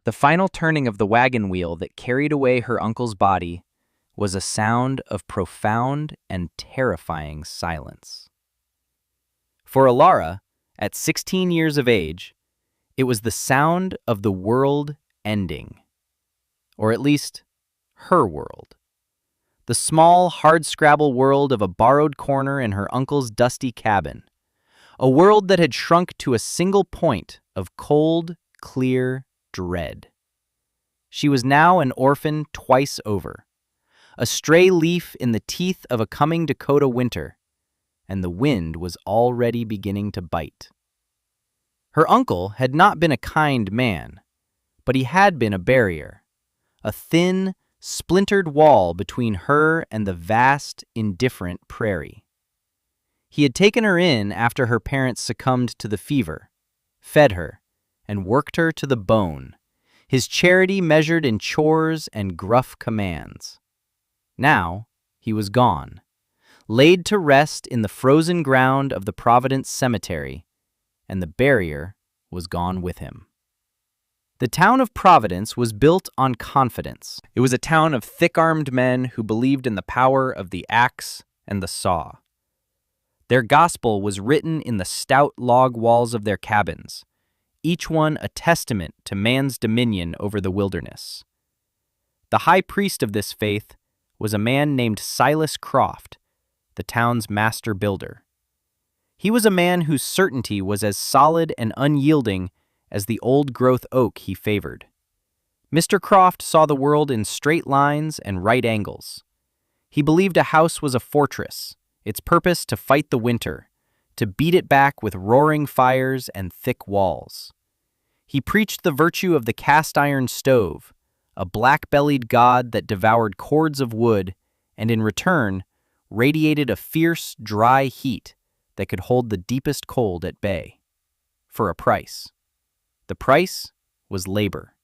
The final turning of the wagon wheel that carried away her uncle's body was a sound of profound and terrifying silence. For Alara, at 16 years of age, it was the sound of the world ending. Or at least, her world. The small, hardscrabble world of a borrowed corner in her uncle's dusty cabin. A world that had shrunk to a single point of cold, clear dread. She was now an orphan twice over. A stray leaf in the teeth of a coming Dakota winter. And the wind was already beginning to bite. Her uncle had not been a kind man, but he had been a barrier. A thin, splintered wall between her and the vast, indifferent prairie. He had taken her in after her parents succumbed to the fever, fed her, and worked her to the bone, his charity measured in chores and gruff commands. Now he was gone, laid to rest in the frozen ground of the Providence Cemetery, and the barrier was gone with him. The town of Providence was built on confidence. It was a town of thick-armed men who believed in the power of the axe and the saw. Their gospel was written in the stout log walls of their cabins, each one a testament to man's dominion over the wilderness. The high priest of this faith was a man named Silas Croft, the town's master builder. He was a man whose certainty was as solid and unyielding as the old-growth oak he favored. Mr. Croft saw the world in straight lines and right angles. He believed a house was a fortress, its purpose to fight the winter, to beat it back with roaring fires and thick walls. He preached the virtue of the cast-iron stove, a black-bellied god that devoured cords of wood and in return radiated a fierce, dry heat that could hold the deepest cold at bay. For a price. The price was labor.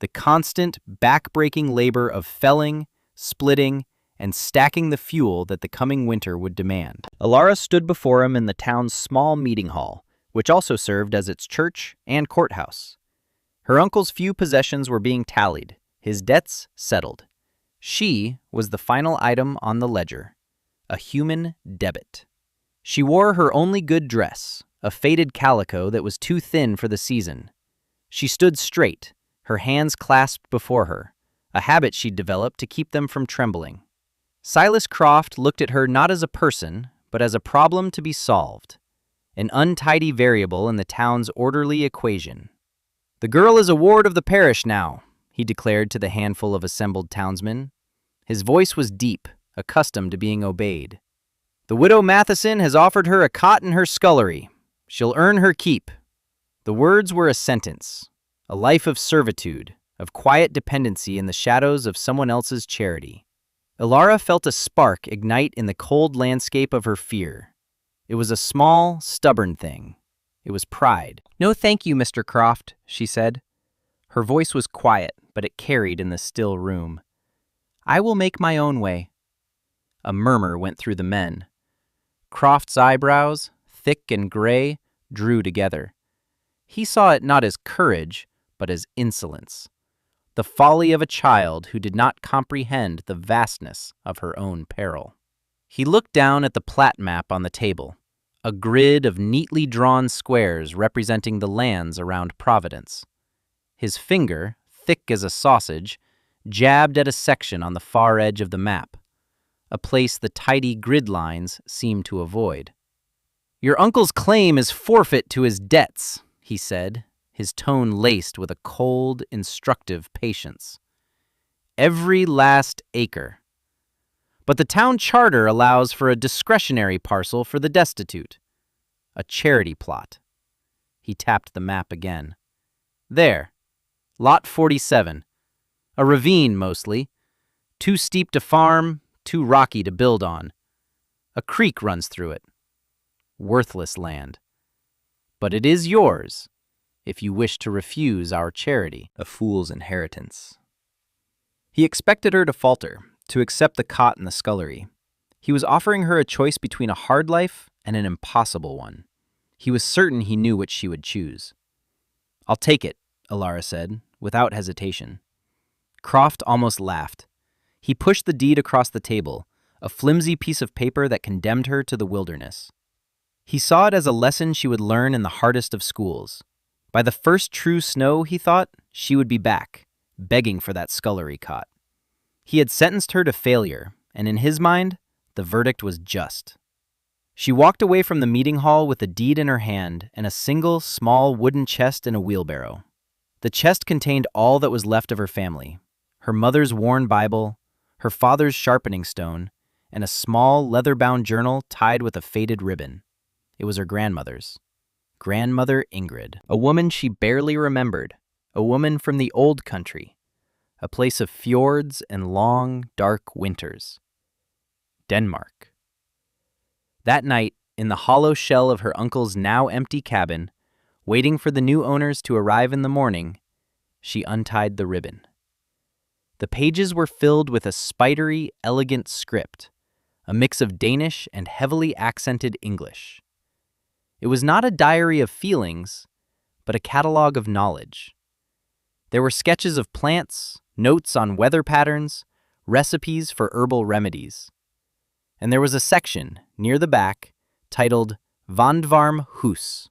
The constant, back-breaking labor of felling, splitting, and stacking the fuel that the coming winter would demand. Alara stood before him in the town's small meeting hall, which also served as its church and courthouse. Her uncle's few possessions were being tallied, his debts settled. She was the final item on the ledger, a human debit. She wore her only good dress, a faded calico that was too thin for the season. She stood straight, her hands clasped before her, a habit she'd developed to keep them from trembling. Silas Croft looked at her not as a person, but as a problem to be solved, an untidy variable in the town's orderly equation. "The girl is a ward of the parish now," he declared to the handful of assembled townsmen. His voice was deep, accustomed to being obeyed. "The widow Matheson has offered her a cot in her scullery. She'll earn her keep." The words were a sentence, a life of servitude, of quiet dependency in the shadows of someone else's charity. Alara felt a spark ignite in the cold landscape of her fear. It was a small, stubborn thing. It was pride. "No, thank you, Mr. Croft," she said. Her voice was quiet, but it carried in the still room. "I will make my own way." A murmur went through the men. Croft's eyebrows, thick and gray, drew together. He saw it not as courage, but as insolence. The folly of a child who did not comprehend the vastness of her own peril. He looked down at the plat map on the table, a grid of neatly drawn squares representing the lands around Providence. His finger, thick as a sausage, jabbed at a section on the far edge of the map, a place the tidy grid lines seemed to avoid. "Your uncle's claim is forfeit to his debts," he said, his tone laced with a cold, instructive patience. "Every last acre. But the town charter allows for a discretionary parcel for the destitute. A charity plot." He tapped the map again. "There. Lot 47. A ravine, mostly. Too steep to farm, too rocky to build on. A creek runs through it. Worthless land. But it is yours, if you wish to refuse our charity, a fool's inheritance." He expected her to falter, to accept the cot in the scullery. He was offering her a choice between a hard life and an impossible one. He was certain he knew which she would choose. "I'll take it," Alara said, without hesitation. Croft almost laughed. He pushed the deed across the table, a flimsy piece of paper that condemned her to the wilderness. He saw it as a lesson she would learn in the hardest of schools. By the first true snow, he thought, she would be back, begging for that scullery cot. He had sentenced her to failure, and in his mind, the verdict was just. She walked away from the meeting hall with the deed in her hand and a single, small wooden chest and a wheelbarrow. The chest contained all that was left of her family: her mother's worn Bible, her father's sharpening stone, and a small, leather-bound journal tied with a faded ribbon. It was her grandmother's. Grandmother Ingrid, a woman she barely remembered, a woman from the old country, a place of fjords and long, dark winters. Denmark. That night, in the hollow shell of her uncle's now empty cabin, waiting for the new owners to arrive in the morning, she untied the ribbon. The pages were filled with a spidery, elegant script, a mix of Danish and heavily accented English. It was not a diary of feelings, but a catalogue of knowledge. There were sketches of plants, notes on weather patterns, recipes for herbal remedies. And there was a section, near the back, titled Vandvarm Hus,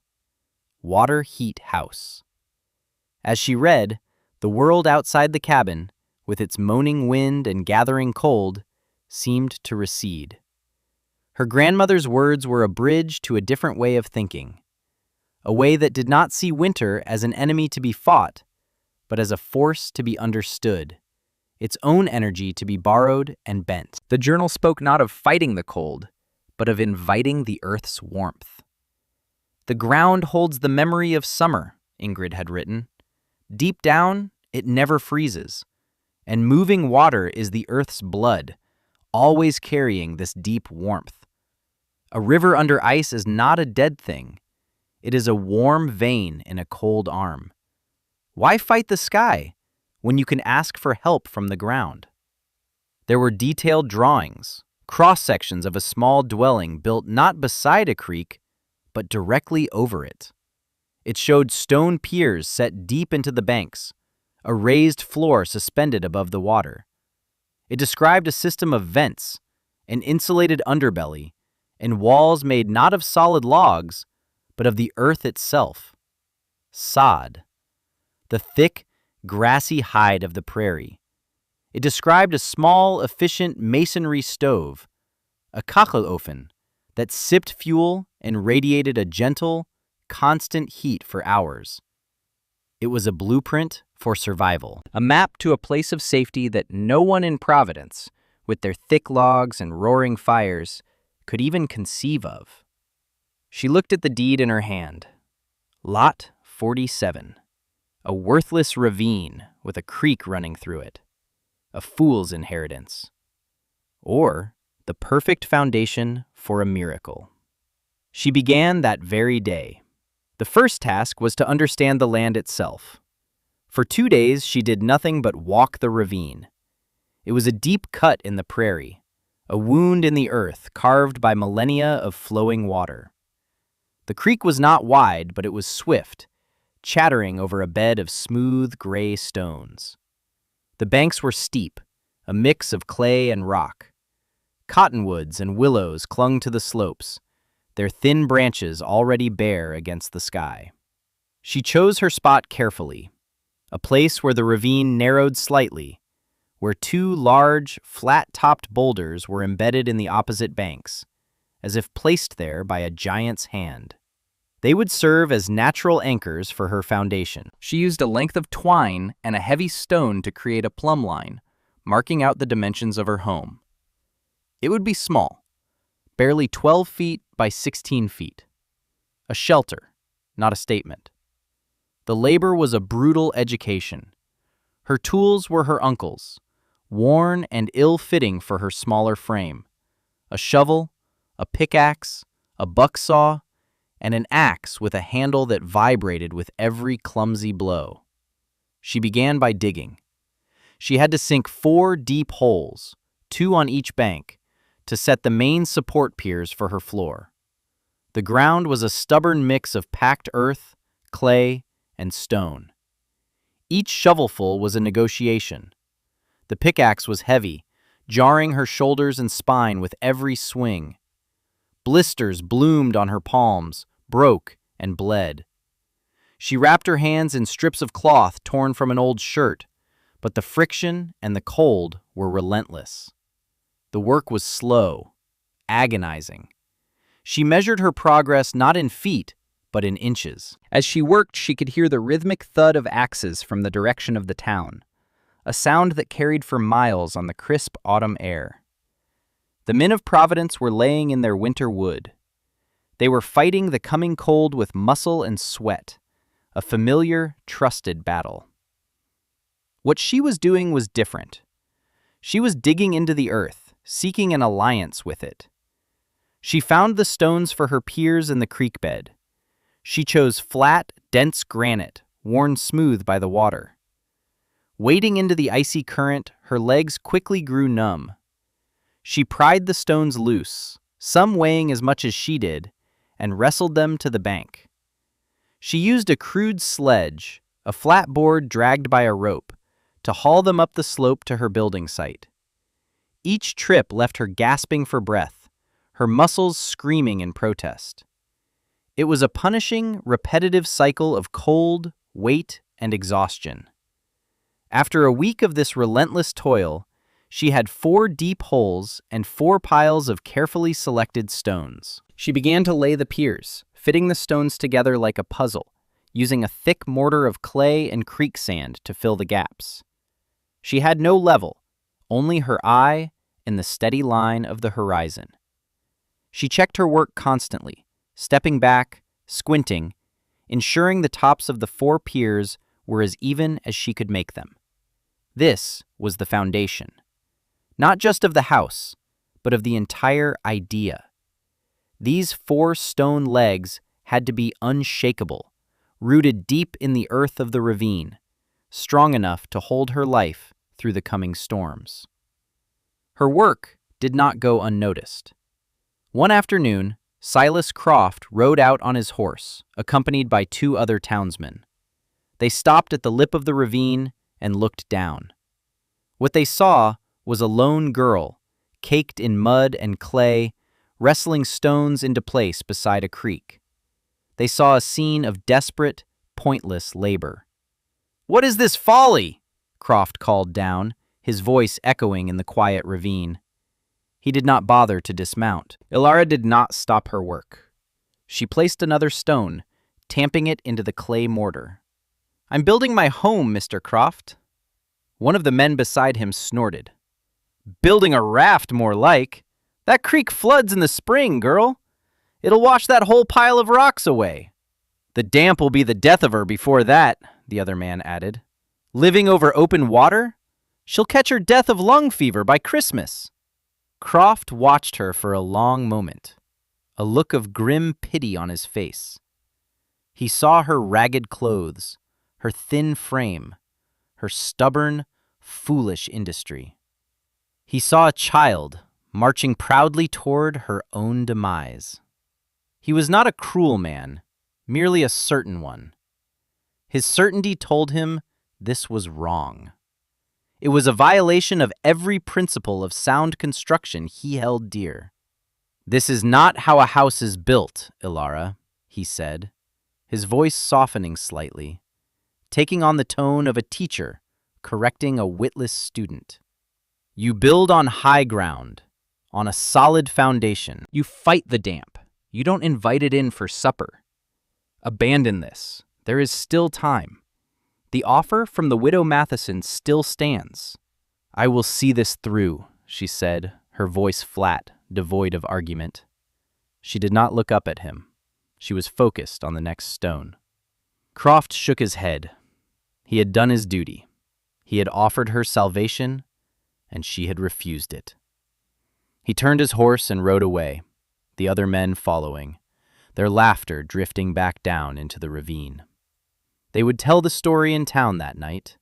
Water Heat House. As she read, the world outside the cabin, with its moaning wind and gathering cold, seemed to recede. Her grandmother's words were a bridge to a different way of thinking, a way that did not see winter as an enemy to be fought, but as a force to be understood, its own energy to be borrowed and bent. The journal spoke not of fighting the cold, but of inviting the earth's warmth. The ground holds the memory of summer, Ingrid had written. Deep down, it never freezes, and moving water is the earth's blood, always carrying this deep warmth. A river under ice is not a dead thing. It is a warm vein in a cold arm. Why fight the sky when you can ask for help from the ground? There were detailed drawings, cross-sections of a small dwelling built not beside a creek, but directly over it. It showed stone piers set deep into the banks, a raised floor suspended above the water. It described a system of vents, an insulated underbelly, and walls made not of solid logs, but of the earth itself. Sod, the thick, grassy hide of the prairie. It described a small, efficient masonry stove, a kachelofen, that sipped fuel and radiated a gentle, constant heat for hours. It was a blueprint for survival, a map to a place of safety that no one in Providence, with their thick logs and roaring fires, could even conceive of. She looked at the deed in her hand. Lot 47. A worthless ravine with a creek running through it. A fool's inheritance. Or the perfect foundation for a miracle. She began that very day. The first task was to understand the land itself. For 2 days, she did nothing but walk the ravine. It was a deep cut in the prairie, a wound in the earth carved by millennia of flowing water. The creek was not wide, but it was swift, chattering over a bed of smooth gray stones. The banks were steep, a mix of clay and rock. Cottonwoods and willows clung to the slopes, their thin branches already bare against the sky. She chose her spot carefully, a place where the ravine narrowed slightly, where 2 large, flat-topped boulders were embedded in the opposite banks, as if placed there by a giant's hand. They would serve as natural anchors for her foundation. She used a length of twine and a heavy stone to create a plumb line, marking out the dimensions of her home. It would be small, barely 12 feet by 16 feet. A shelter, not a statement. The labor was a brutal education. Her tools were her uncle's, worn and ill-fitting for her smaller frame. A shovel, a pickaxe, a bucksaw, and an axe with a handle that vibrated with every clumsy blow. She began by digging. She had to sink 4 deep holes, 2 on each bank, to set the main support piers for her floor. The ground was a stubborn mix of packed earth, clay, and stone. Each shovelful was a negotiation. The pickaxe was heavy, jarring her shoulders and spine with every swing. Blisters bloomed on her palms, broke, and bled. She wrapped her hands in strips of cloth torn from an old shirt, but the friction and the cold were relentless. The work was slow, agonizing. She measured her progress not in feet, but in inches. As she worked, she could hear the rhythmic thud of axes from the direction of the town, a sound that carried for miles on the crisp autumn air. The men of Providence were laying in their winter wood. They were fighting the coming cold with muscle and sweat, a familiar, trusted battle. What she was doing was different. She was digging into the earth, seeking an alliance with it. She found the stones for her piers in the creek bed. She chose flat, dense granite, worn smooth by the water. Wading into the icy current, her legs quickly grew numb. She pried the stones loose, some weighing as much as she did, and wrestled them to the bank. She used a crude sledge, a flat board dragged by a rope, to haul them up the slope to her building site. Each trip left her gasping for breath, her muscles screaming in protest. It was a punishing, repetitive cycle of cold, weight, and exhaustion. After a week of this relentless toil, she had 4 deep holes and 4 piles of carefully selected stones. She began to lay the piers, fitting the stones together like a puzzle, using a thick mortar of clay and creek sand to fill the gaps. She had no level, only her eye and the steady line of the horizon. She checked her work constantly, stepping back, squinting, ensuring the tops of the 4 piers were as even as she could make them. This was the foundation, not just of the house, but of the entire idea. These 4 stone legs had to be unshakable, rooted deep in the earth of the ravine, strong enough to hold her life through the coming storms. Her work did not go unnoticed. One afternoon, Silas Croft rode out on his horse, accompanied by 2 other townsmen. They stopped at the lip of the ravine and looked down. What they saw was a lone girl, caked in mud and clay, wrestling stones into place beside a creek. They saw a scene of desperate, pointless labor. "What is this folly?" Croft called down, his voice echoing in the quiet ravine. He did not bother to dismount. Ilara did not stop her work. She placed another stone, tamping it into the clay mortar. "I'm building my home, Mr. Croft." One of the men beside him snorted. "Building a raft, more like. That creek floods in the spring, girl. It'll wash that whole pile of rocks away." "The damp will be the death of her before that," the other man added. "Living over open water? She'll catch her death of lung fever by Christmas." Croft watched her for a long moment, a look of grim pity on his face. He saw her ragged clothes, her thin frame, her stubborn, foolish industry. He saw a child marching proudly toward her own demise. He was not a cruel man, merely a certain one. His certainty told him this was wrong. It was a violation of every principle of sound construction he held dear. "This is not how a house is built, Ilara," he said, his voice softening slightly, taking on the tone of a teacher correcting a witless student. "You build on high ground, on a solid foundation. You fight the damp. You don't invite it in for supper. Abandon this. There is still time. The offer from the widow Matheson still stands." "I will see this through," she said, her voice flat, devoid of argument. She did not look up at him. She was focused on the next stone. Croft shook his head. He had done his duty. He had offered her salvation, and she had refused it. He turned his horse and rode away, the other men following, their laughter drifting back down into the ravine. They would tell the story in town that night,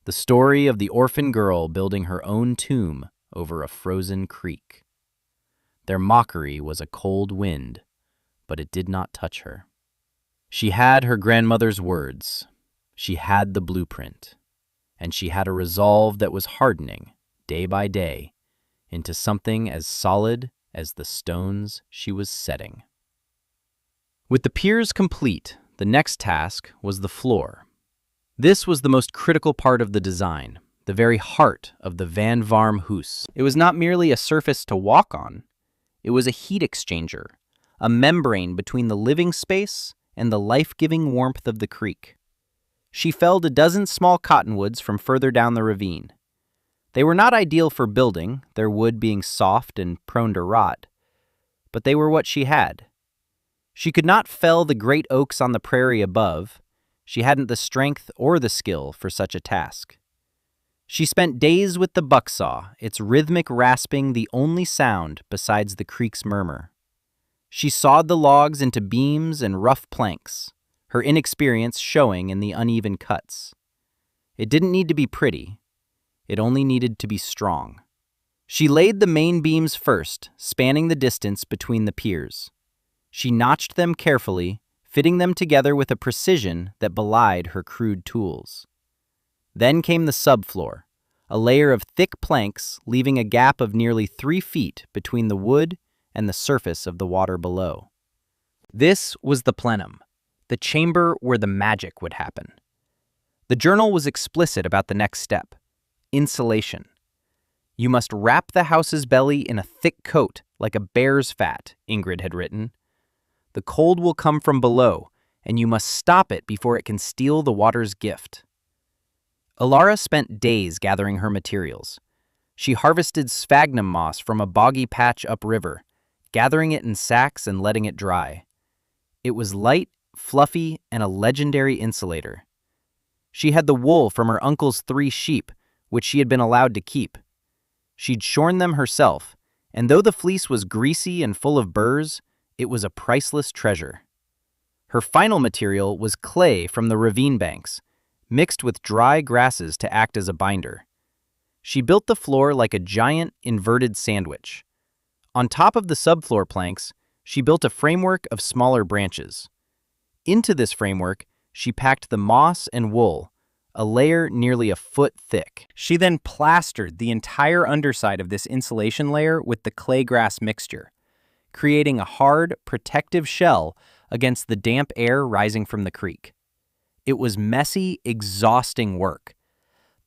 the story of the orphan girl building her own tomb over a frozen creek. Their mockery was a cold wind, but it did not touch her. She had her grandmother's words, She had the blueprint, and she had a resolve that was hardening, day by day, into something as solid as the stones she was setting. With the piers complete, the next task was the floor. This was the most critical part of the design, the very heart of the Van Warm Huis. It was not merely a surface to walk on, it was a heat exchanger, a membrane between the living space and the life-giving warmth of the creek. She felled a dozen small cottonwoods from further down the ravine. They were not ideal for building, their wood being soft and prone to rot, but they were what she had. She could not fell the great oaks on the prairie above. She hadn't the strength or the skill for such a task. She spent days with the bucksaw, its rhythmic rasping the only sound besides the creek's murmur. She sawed the logs into beams and rough planks, her inexperience showing in the uneven cuts. It didn't need to be pretty. It only needed to be strong. She laid the main beams first, spanning the distance between the piers. She notched them carefully, fitting them together with a precision that belied her crude tools. Then came the subfloor, a layer of thick planks leaving a gap of nearly 3 feet between the wood and the surface of the water below. This was the plenum, the chamber where the magic would happen. The journal was explicit about the next step: insulation. You must wrap the house's belly in a thick coat like a bear's fat, Ingrid had written. The cold will come from below, and you must stop it before it can steal the water's gift. Alara spent days gathering her materials. She harvested sphagnum moss from a boggy patch upriver, gathering it in sacks and letting it dry. It was light, fluffy, and a legendary insulator. She had the wool from her uncle's 3 sheep, which she had been allowed to keep. She'd shorn them herself, and though the fleece was greasy and full of burrs, it was a priceless treasure. Her final material was clay from the ravine banks, mixed with dry grasses to act as a binder. She built the floor like a giant inverted sandwich. On top of the subfloor planks, she built a framework of smaller branches. Into this framework, she packed the moss and wool, a layer nearly a foot thick. She then plastered the entire underside of this insulation layer with the clay grass mixture, creating a hard, protective shell against the damp air rising from the creek. It was messy, exhausting work.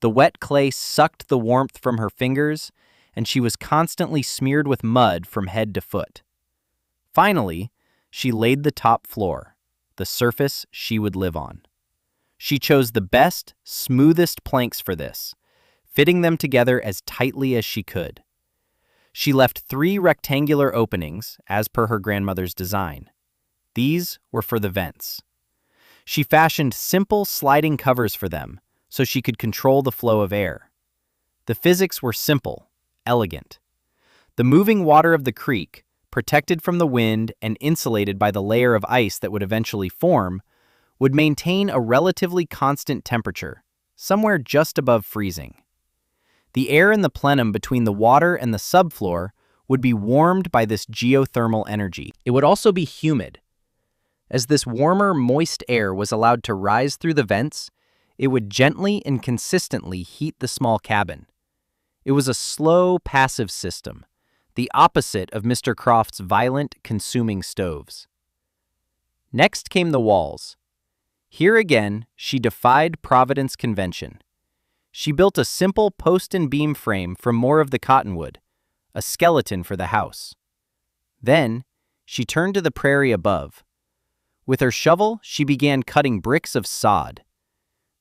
The wet clay sucked the warmth from her fingers, and she was constantly smeared with mud from head to foot. Finally, she laid the top floor, the surface she would live on. She chose the best, smoothest planks for this, fitting them together as tightly as she could. She left 3 rectangular openings, as per her grandmother's design. These were for the vents. She fashioned simple sliding covers for them, so she could control the flow of air. The physics were simple, elegant. The moving water of the creek, protected from the wind and insulated by the layer of ice that would eventually form, would maintain a relatively constant temperature, somewhere just above freezing. The air in the plenum between the water and the subfloor would be warmed by this geothermal energy. It would also be humid. As this warmer, moist air was allowed to rise through the vents, it would gently and consistently heat the small cabin. It was a slow, passive system, the opposite of Mr. Croft's violent, consuming stoves. Next came the walls. Here again, she defied Providence convention. She built a simple post and beam frame from more of the cottonwood, a skeleton for the house. Then, she turned to the prairie above. With her shovel, she began cutting bricks of sod.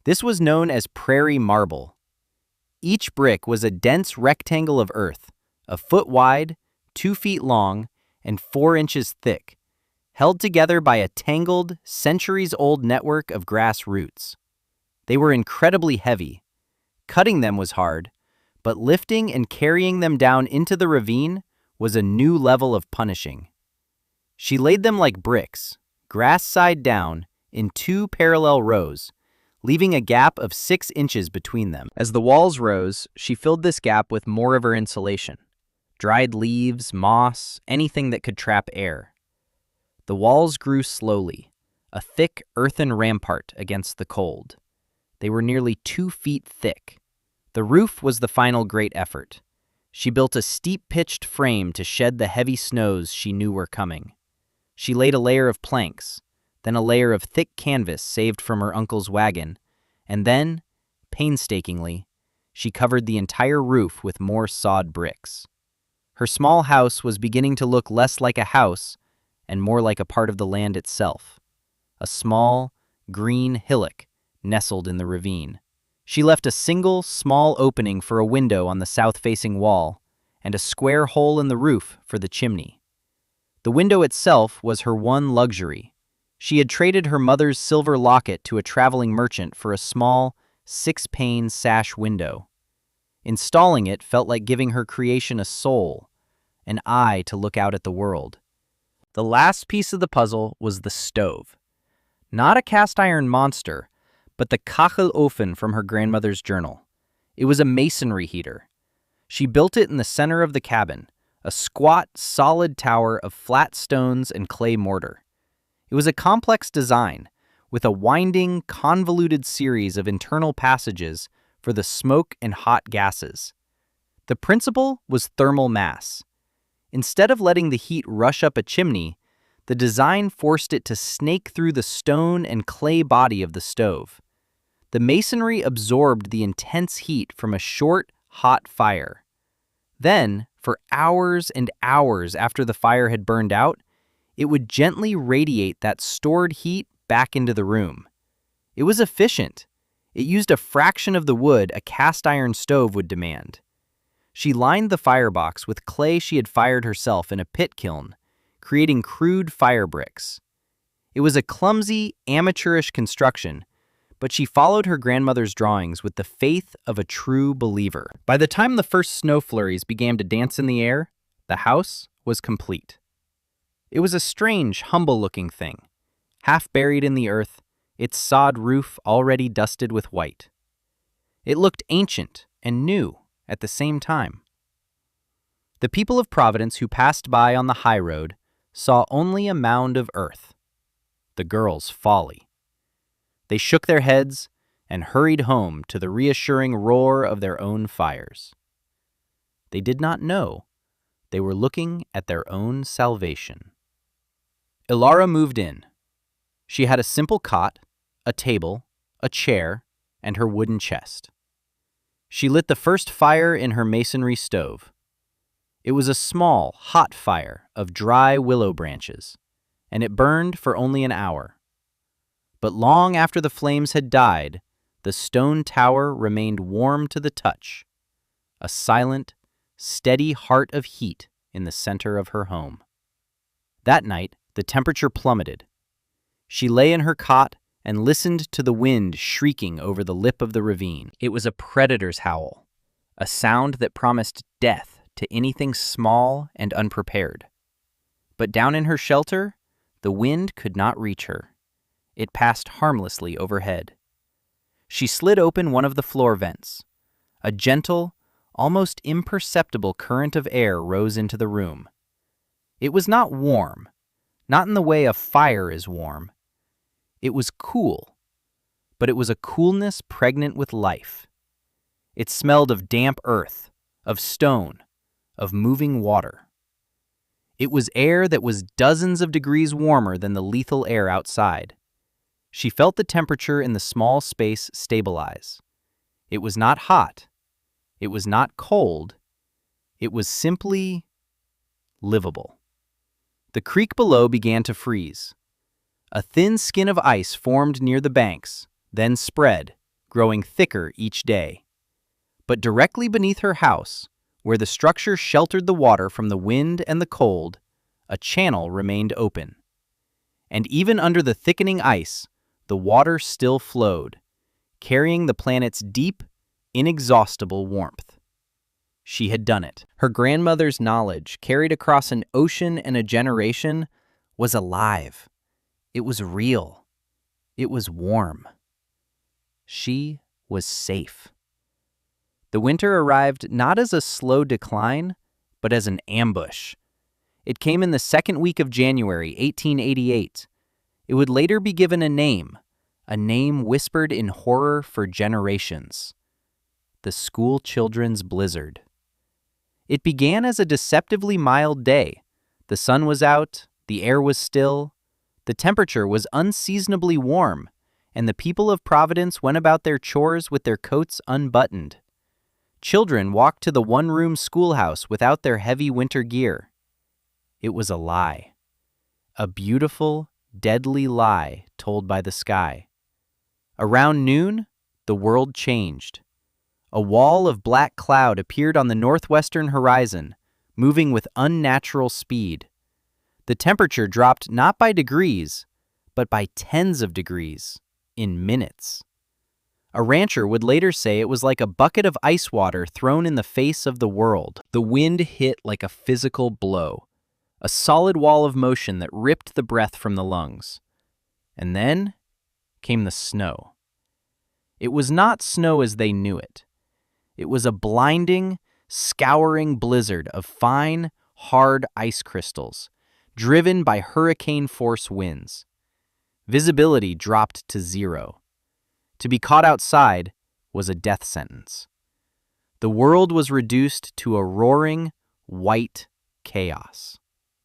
This was known as prairie marble. Each brick was a dense rectangle of earth, a foot wide, 2 feet long, and 4 inches thick, held together by a tangled, centuries-old network of grass roots. They were incredibly heavy. Cutting them was hard, but lifting and carrying them down into the ravine was a new level of punishing. She laid them like bricks, grass side down, in 2 parallel rows, leaving a gap of 6 inches between them. As the walls rose, she filled this gap with more of her insulation: dried leaves, moss, anything that could trap air. The walls grew slowly, a thick earthen rampart against the cold. They were nearly 2 feet thick. The roof was the final great effort. She built a steep-pitched frame to shed the heavy snows she knew were coming. She laid a layer of planks, then a layer of thick canvas saved from her uncle's wagon, and then, painstakingly, she covered the entire roof with more sawed bricks. Her small house was beginning to look less like a house and more like a part of the land itself, a small, green hillock nestled in the ravine. She left a single, small opening for a window on the south-facing wall and a square hole in the roof for the chimney. The window itself was her one luxury. She had traded her mother's silver locket to a traveling merchant for a small, 6-pane sash window. Installing it felt like giving her creation a soul, an eye to look out at the world. The last piece of the puzzle was the stove. Not a cast-iron monster, but the Kachelofen from her grandmother's journal. It was a masonry heater. She built it in the center of the cabin, a squat, solid tower of flat stones and clay mortar. It was a complex design, with a winding, convoluted series of internal passages for the smoke and hot gases. The principle was thermal mass. Instead of letting the heat rush up a chimney, the design forced it to snake through the stone and clay body of the stove. The masonry absorbed the intense heat from a short, hot fire. Then, for hours and hours after the fire had burned out, it would gently radiate that stored heat back into the room. It was efficient. It used a fraction of the wood a cast-iron stove would demand. She lined the firebox with clay she had fired herself in a pit kiln, creating crude fire bricks. It was a clumsy, amateurish construction, but she followed her grandmother's drawings with the faith of a true believer. By the time the first snow flurries began to dance in the air, the house was complete. It was a strange, humble-looking thing, half buried in the earth, its sod roof already dusted with white. It looked ancient and new at the same time. The people of Providence who passed by on the high road saw only a mound of earth, the girl's folly. They shook their heads and hurried home to the reassuring roar of their own fires. They did not know they were looking at their own salvation. Ilara moved in. She had a simple cot, a table, a chair, and her wooden chest. She lit the first fire in her masonry stove. It was a small, hot fire of dry willow branches, and it burned for only an hour. But long after the flames had died, the stone tower remained warm to the touch, a silent, steady heart of heat in the center of her home. That night, the temperature plummeted. She lay in her cot and listened to the wind shrieking over the lip of the ravine. It was a predator's howl, a sound that promised death to anything small and unprepared. But down in her shelter, the wind could not reach her. It passed harmlessly overhead. She slid open one of the floor vents. A gentle, almost imperceptible current of air rose into the room. It was not warm, not in the way a fire is warm. It was cool, but it was a coolness pregnant with life. It smelled of damp earth, of stone, of moving water. It was air that was dozens of degrees warmer than the lethal air outside. She felt the temperature in the small space stabilize. It was not hot. It was not cold. It was simply livable. The creek below began to freeze. A thin skin of ice formed near the banks, then spread, growing thicker each day. But directly beneath her house, where the structure sheltered the water from the wind and the cold, a channel remained open. And even under the thickening ice, the water still flowed, carrying the planet's deep, inexhaustible warmth. She had done it. Her grandmother's knowledge, carried across an ocean and a generation, was alive. It was real. It was warm. She was safe. The winter arrived not as a slow decline, but as an ambush. It came in the second week of January, 1888. It would later be given a name, a name whispered in horror for generations: the school children's blizzard. It began as a deceptively mild day. The sun was out, the air was still, the temperature was unseasonably warm, and the people of Providence went about their chores with their coats unbuttoned. Children walked to the one-room schoolhouse without their heavy winter gear. It was a lie. A beautiful, deadly lie told by the sky. Around noon, the world changed. A wall of black cloud appeared on the northwestern horizon, moving with unnatural speed. The temperature dropped not by degrees, but by tens of degrees, in minutes. A rancher would later say it was like a bucket of ice water thrown in the face of the world. The wind hit like a physical blow, a solid wall of motion that ripped the breath from the lungs. And then came the snow. It was not snow as they knew it. It was a blinding, scouring blizzard of fine, hard ice crystals, driven by hurricane-force winds. Visibility dropped to zero. To be caught outside was a death sentence. The world was reduced to a roaring, white chaos.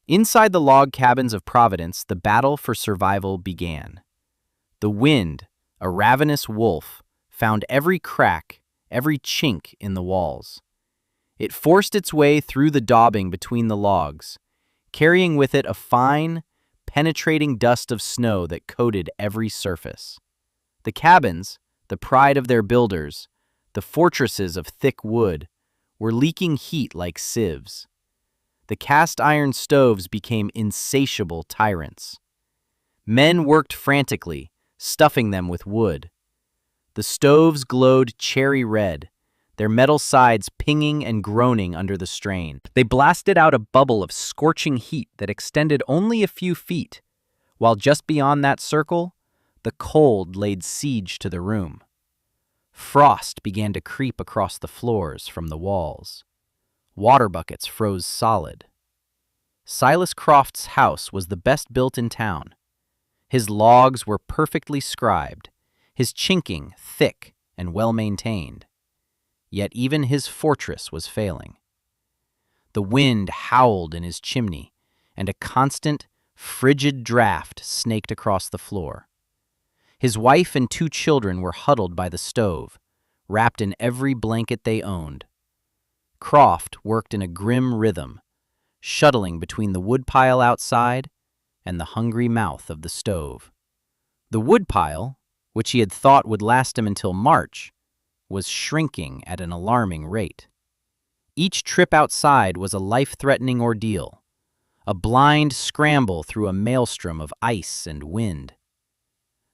Inside the log cabins of Providence, the battle for survival began. The wind, a ravenous wolf, found every crack, every chink in the walls. It forced its way through the daubing between the logs, carrying with it a fine, penetrating dust of snow that coated every surface. The cabins, the pride of their builders, the fortresses of thick wood, were leaking heat like sieves. The cast iron stoves became insatiable tyrants. Men worked frantically, stuffing them with wood. The stoves glowed cherry red, their metal sides pinging and groaning under the strain. They blasted out a bubble of scorching heat that extended only a few feet, while just beyond that circle, the cold laid siege to the room. Frost began to creep across the floors from the walls. Water buckets froze solid. Silas Croft's house was the best built in town. His logs were perfectly scribed, his chinking thick and well-maintained. Yet even his fortress was failing. The wind howled in his chimney, and a constant, frigid draft snaked across the floor. His wife and 2 children were huddled by the stove, wrapped in every blanket they owned. Croft worked in a grim rhythm, shuttling between the woodpile outside and the hungry mouth of the stove. The woodpile, which he had thought would last him until March, was shrinking at an alarming rate. Each trip outside was a life-threatening ordeal, a blind scramble through a maelstrom of ice and wind.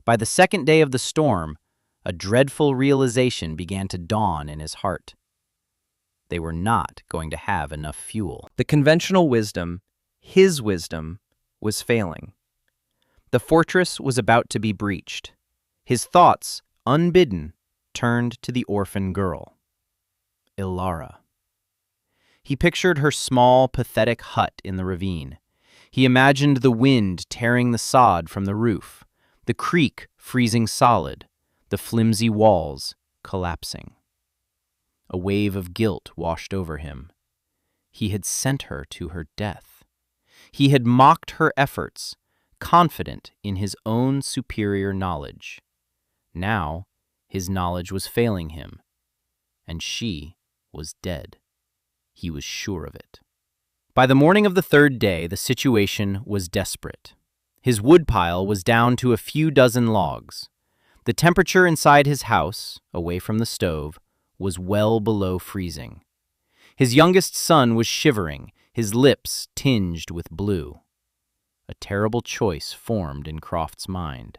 By the second day of the storm, a dreadful realization began to dawn in his heart. They were not going to have enough fuel. The conventional wisdom, his wisdom, was failing. The fortress was about to be breached. His thoughts, unbidden, turned to the orphan girl, Ilara. He pictured her small, pathetic hut in the ravine. He imagined the wind tearing the sod from the roof, the creek freezing solid, the flimsy walls collapsing. A wave of guilt washed over him. He had sent her to her death. He had mocked her efforts, confident in his own superior knowledge. Now, his knowledge was failing him, and she was dead. He was sure of it. By the morning of the 3rd day, the situation was desperate. His woodpile was down to a few dozen logs. The temperature inside his house, away from the stove, was well below freezing. His youngest son was shivering, his lips tinged with blue. A terrible choice formed in Croft's mind.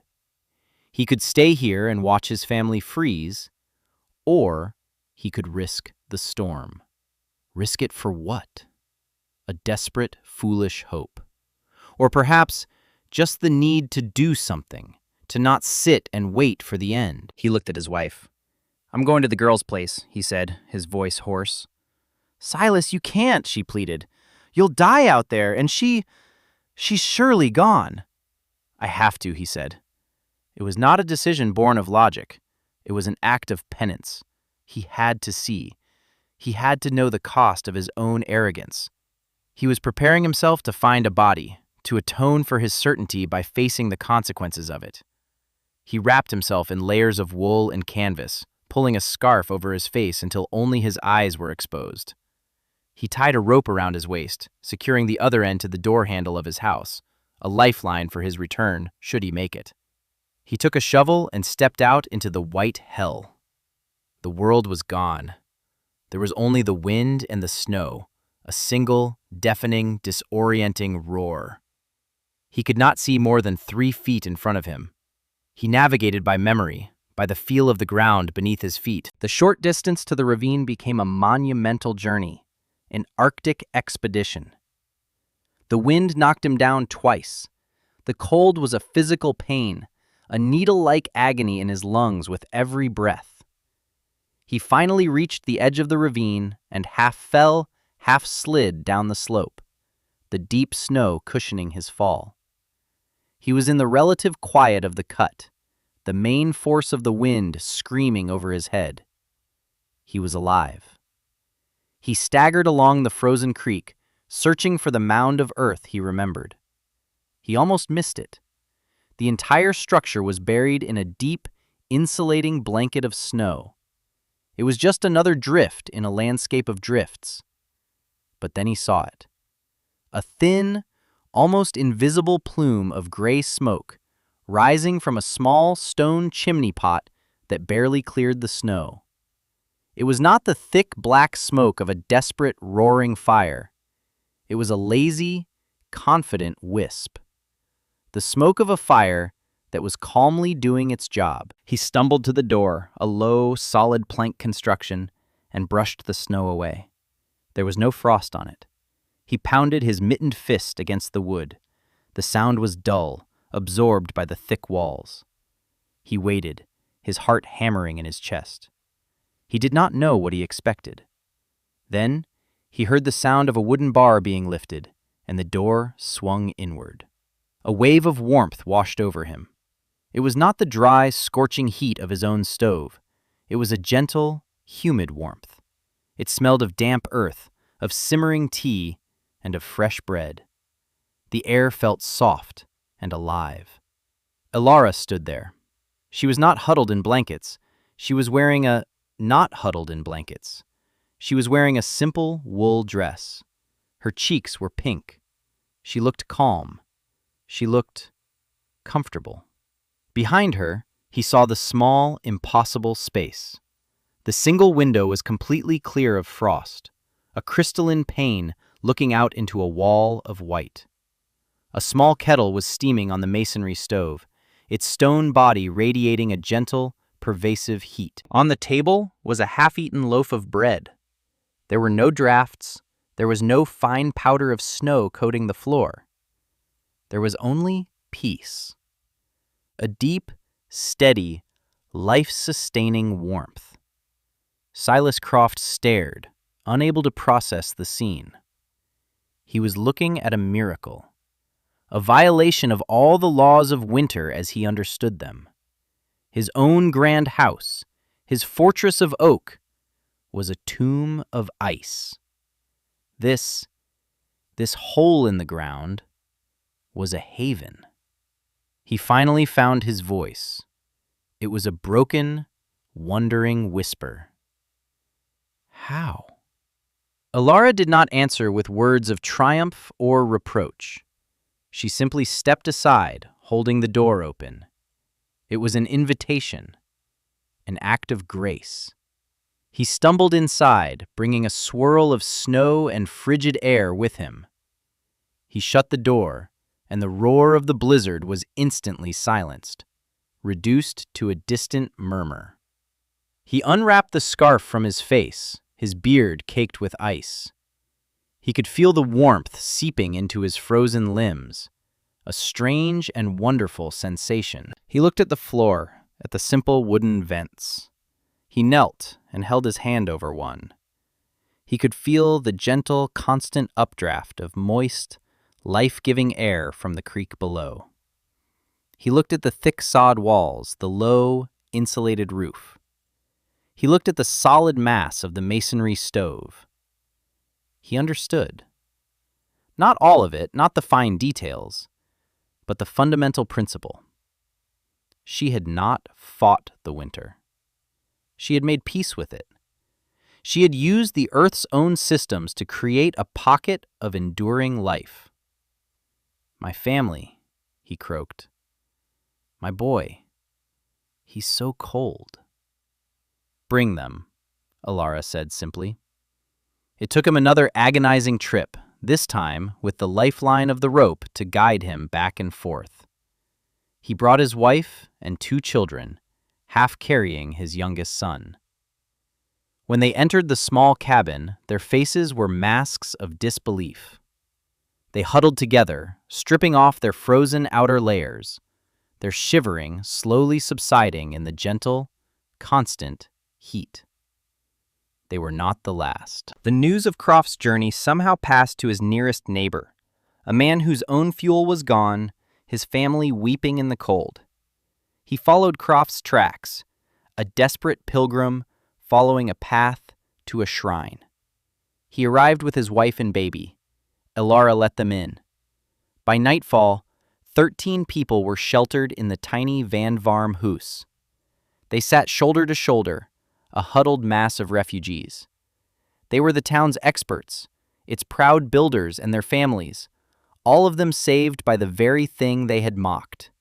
He could stay here and watch his family freeze, or he could risk the storm. Risk it for what? A desperate, foolish hope. Or perhaps just the need to do something, to not sit and wait for the end. He looked at his wife. "I'm going to the girls' place," he said, his voice hoarse. "Silas, you can't," she pleaded. "You'll die out there, and she's surely gone." "I have to," he said. It was not a decision born of logic. It was an act of penance. He had to see. He had to know the cost of his own arrogance. He was preparing himself to find a body, to atone for his certainty by facing the consequences of it. He wrapped himself in layers of wool and canvas, pulling a scarf over his face until only his eyes were exposed. He tied a rope around his waist, securing the other end to the door handle of his house, a lifeline for his return should he make it. He took a shovel and stepped out into the white hell. The world was gone. There was only the wind and the snow, a single, deafening, disorienting roar. He could not see more than 3 feet in front of him. He navigated by memory, by the feel of the ground beneath his feet. The short distance to the ravine became a monumental journey, an Arctic expedition. The wind knocked him down twice. The cold was a physical pain, a needle-like agony in his lungs with every breath. He finally reached the edge of the ravine and half fell, half slid down the slope, the deep snow cushioning his fall. He was in the relative quiet of the cut, the main force of the wind screaming over his head. He was alive. He staggered along the frozen creek, searching for the mound of earth he remembered. He almost missed it. The entire structure was buried in a deep, insulating blanket of snow. It was just another drift in a landscape of drifts. But then he saw it. A thin, almost invisible plume of gray smoke rising from a small stone chimney pot that barely cleared the snow. It was not the thick black smoke of a desperate, roaring fire. It was a lazy, confident wisp. The smoke of a fire that was calmly doing its job. He stumbled to the door, a low, solid plank construction, and brushed the snow away. There was no frost on it. He pounded his mittened fist against the wood. The sound was dull, absorbed by the thick walls. He waited, his heart hammering in his chest. He did not know what he expected. Then, he heard the sound of a wooden bar being lifted, and the door swung inward. A wave of warmth washed over him. It was not the dry, scorching heat of his own stove. It was a gentle, humid warmth. It smelled of damp earth, of simmering tea, and of fresh bread. The air felt soft and alive. Elara stood there. She was not huddled in blankets. She was wearing a not huddled in blankets. She was wearing a simple wool dress. Her cheeks were pink. She looked calm. She looked comfortable. Behind her, he saw the small, impossible space. The single window was completely clear of frost, a crystalline pane looking out into a wall of white. A small kettle was steaming on the masonry stove, its stone body radiating a gentle, pervasive heat. On the table was a half-eaten loaf of bread. There were no drafts. There was no fine powder of snow coating the floor. There was only peace. A deep, steady, life-sustaining warmth. Silas Croft stared, unable to process the scene. He was looking at a miracle, a violation of all the laws of winter as he understood them. His own grand house, his fortress of oak, was a tomb of ice. This hole in the ground was a haven. He finally found his voice. It was a broken, wondering whisper. How? Elara did not answer with words of triumph or reproach. She simply stepped aside, holding the door open. It was an invitation, an act of grace. He stumbled inside, bringing a swirl of snow and frigid air with him. He shut the door, and the roar of the blizzard was instantly silenced, reduced to a distant murmur. He unwrapped the scarf from his face, his beard caked with ice. He could feel the warmth seeping into his frozen limbs, a strange and wonderful sensation. He looked at the floor, at the simple wooden vents. He knelt and held his hand over one. He could feel the gentle, constant updraft of moist, life-giving air from the creek below. He looked at the thick sod walls, the low, insulated roof. He looked at the solid mass of the masonry stove. He understood. Not all of it, not the fine details, but the fundamental principle. She had not fought the winter. She had made peace with it. She had used the Earth's own systems to create a pocket of enduring life. "My family," he croaked. "My boy. He's so cold." "Bring them," Alara said simply. It took him another agonizing trip, this time with the lifeline of the rope to guide him back and forth. He brought his wife and 2 children, half carrying his youngest son. When they entered the small cabin, their faces were masks of disbelief. They huddled together, stripping off their frozen outer layers, their shivering slowly subsiding in the gentle, constant heat. They were not the last. The news of Croft's journey somehow passed to his nearest neighbor, a man whose own fuel was gone, his family weeping in the cold. He followed Croft's tracks, a desperate pilgrim following a path to a shrine. He arrived with his wife and baby. Alara let them in. By nightfall, 13 people were sheltered in the tiny Van Varm Huis. They sat shoulder to shoulder, a huddled mass of refugees. They were the town's experts, its proud builders and their families, all of them saved by the very thing they had mocked.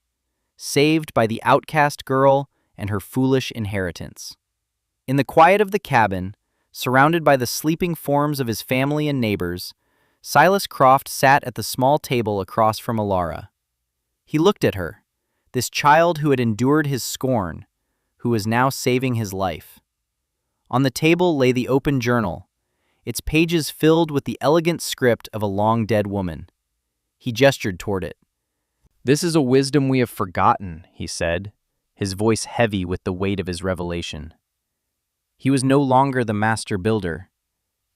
Saved by the outcast girl and her foolish inheritance. In the quiet of the cabin, surrounded by the sleeping forms of his family and neighbors, Silas Croft sat at the small table across from Alara. He looked at her, this child who had endured his scorn, who was now saving his life. On the table lay the open journal, its pages filled with the elegant script of a long-dead woman. He gestured toward it. "This is a wisdom we have forgotten," he said, his voice heavy with the weight of his revelation. He was no longer the master builder.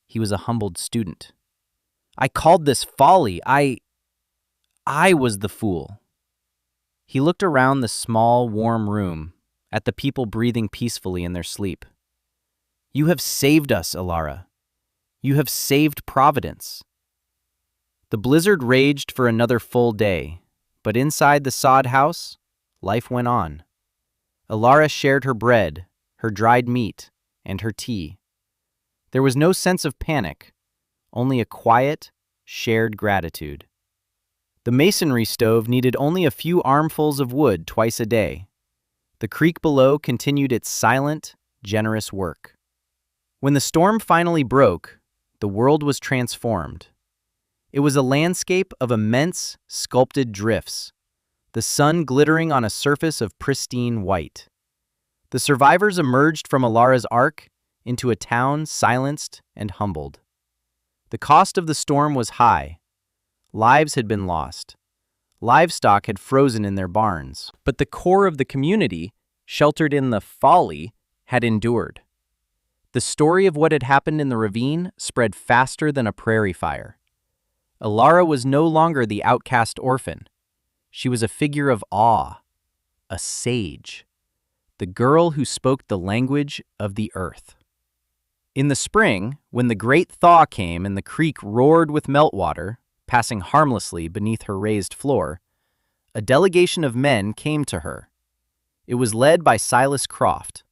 He was a humbled student. "I called this folly. I was the fool." He looked around the small, warm room, at the people breathing peacefully in their sleep. "You have saved us, Alara. You have saved Providence." The blizzard raged for another full day, but inside the sod house, life went on. Alara shared her bread, her dried meat, and her tea. There was no sense of panic, only a quiet, shared gratitude. The masonry stove needed only a few armfuls of wood twice a day. The creek below continued its silent, generous work. When the storm finally broke, the world was transformed. It was a landscape of immense, sculpted drifts, the sun glittering on a surface of pristine white. The survivors emerged from Alara's ark into a town silenced and humbled. The cost of the storm was high. Lives had been lost. Livestock had frozen in their barns. But the core of the community, sheltered in the folly, had endured. The story of what had happened in the ravine spread faster than a prairie fire. Alara was no longer the outcast orphan. She was a figure of awe, a sage, the girl who spoke the language of the earth. In the spring, when the great thaw came and the creek roared with meltwater, passing harmlessly beneath her raised floor, a delegation of men came to her. It was led by Silas Croft.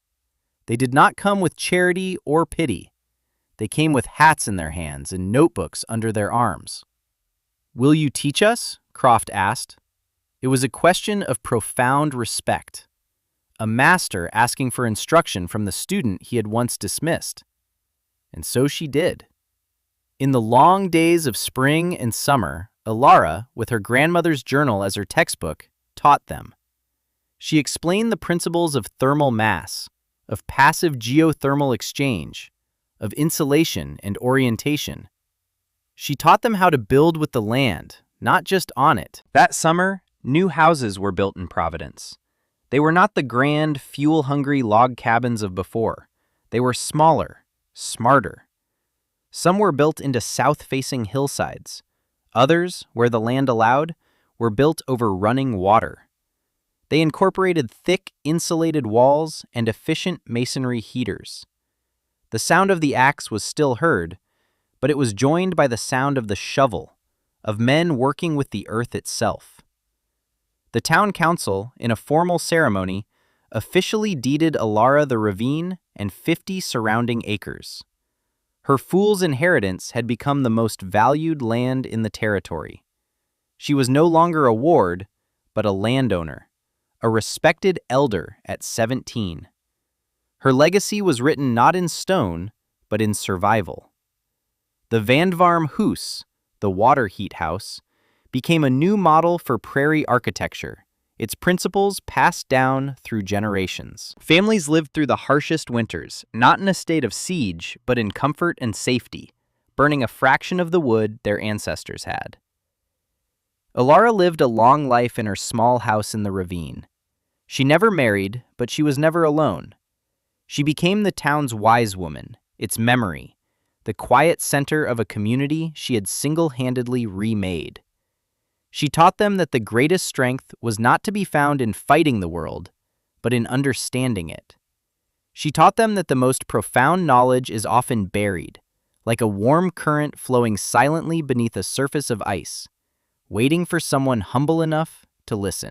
They did not come with charity or pity. They came with hats in their hands and notebooks under their arms. "Will you teach us?" Croft asked. It was a question of profound respect. A master asking for instruction from the student he had once dismissed. And so she did. In the long days of spring and summer, Alara, with her grandmother's journal as her textbook, taught them. She explained the principles of thermal mass, of passive geothermal exchange, of insulation and orientation. She taught them how to build with the land, not just on it. That summer, new houses were built in Providence. They were not the grand, fuel-hungry log cabins of before. They were smaller, smarter. Some were built into south-facing hillsides. Others, where the land allowed, were built over running water. They incorporated thick, insulated walls and efficient masonry heaters. The sound of the axe was still heard, but it was joined by the sound of the shovel, of men working with the earth itself. The town council, in a formal ceremony, officially deeded Alara the ravine and 50 surrounding acres. Her fool's inheritance had become the most valued land in the territory. She was no longer a ward, but a landowner, a respected elder at 17. Her legacy was written not in stone, but in survival. The Vandvarm Hus, the water heat house, became a new model for prairie architecture, its principles passed down through generations. Families lived through the harshest winters, not in a state of siege, but in comfort and safety, burning a fraction of the wood their ancestors had. Alara lived a long life in her small house in the ravine. She never married, but she was never alone. She became the town's wise woman, its memory, the quiet center of a community she had single-handedly remade. She taught them that the greatest strength was not to be found in fighting the world, but in understanding it. She taught them that the most profound knowledge is often buried, like a warm current flowing silently beneath a surface of ice, waiting for someone humble enough to listen.